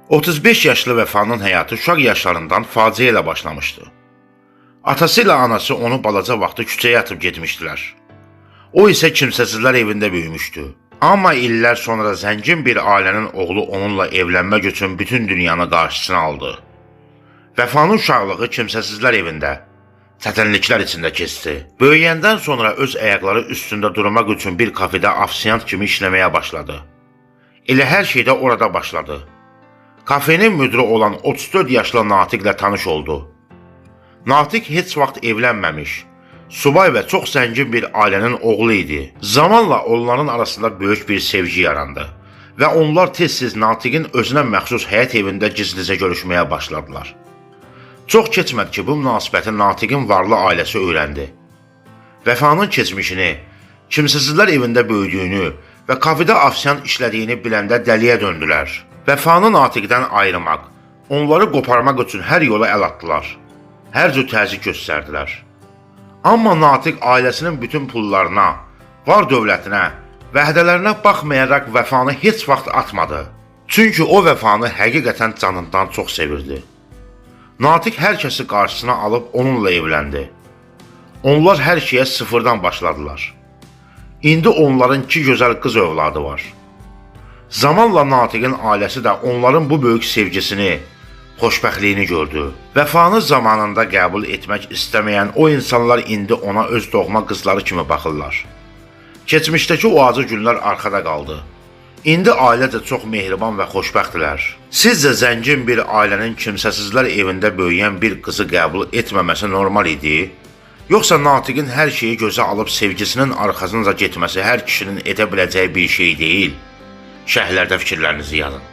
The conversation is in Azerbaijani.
35 yaşlı Vəfanın həyatı uşaq yaşlarından faciə ilə başlamışdı. Atası ilə anası onu balaca vaxtı küçəyə atıb getmişdilər. O isə kimsəsizlər evində böyümüşdü. Amma illər sonra zəngin bir ailənin oğlu onunla evlənmək üçün bütün dünyanı qarşısına aldı. Vəfanın uşaqlığı kimsəsizlər evində, çətinliklər içində keçdi. Böyüyəndən sonra öz ayaqları üstündə durmaq üçün bir kafedə afisiyant kimi işləməyə başladı. Elə hər şey də orada başladı. Kafenin müdiri olan 34 yaşlı Natiqlə tanış oldu. Natiq heç vaxt evlənməmiş, subay və çox zəngin bir ailənin oğlu idi. Zamanla onların arasında böyük bir sevgi yarandı və onlar tez-tez Natiqin özünə məxsus həyət evində gizlicə görüşməyə başladılar. Çox keçmədi ki, bu münasibəti Natiqin varlı ailəsi öyrəndi. Vəfanın keçmişini, kimsəsizlər evində böyüdüyünü və kafedə afisiyant işlədiyini biləndə dəliyə döndülər. Vəfanı Natiqdən ayırmaq, onları qoparmaq üçün hər yola əl atdılar. Hər cür təzyiq göstərdilər. Amma Natiq ailəsinin bütün pullarına, var dövlətinə, vəhdələrinə baxmayaraq Vəfanı heç vaxt atmadı. Çünki o Vəfanı həqiqətən canından çox sevirdi. Natiq hər kəsi qarşısına alıb onunla evləndi. Onlar hər şeyə sıfırdan başladılar. İndi onların 2 gözəl qız övladı var. Zamanla Natiqin ailəsi də onların bu böyük sevgisini, xoşbəxtliyini gördü. Vəfanı zamanında qəbul etmək istəməyən o insanlar indi ona öz doğma qızları kimi baxırlar. Keçmişdəki o acı günlər arxada qaldı. İndi ailəcə çox mehriban və xoşbəxtdirlər. Sizcə zəngin bir ailənin kimsəsizlər evində böyüyən bir qızı qəbul etməməsi normal idi? Yoxsa Natiqin hər şeyi gözə alıb sevgisinin arxasınca getməsi hər kişinin edə biləcəyi bir şey deyil? Şərhlərdə fikirlərinizi yazın.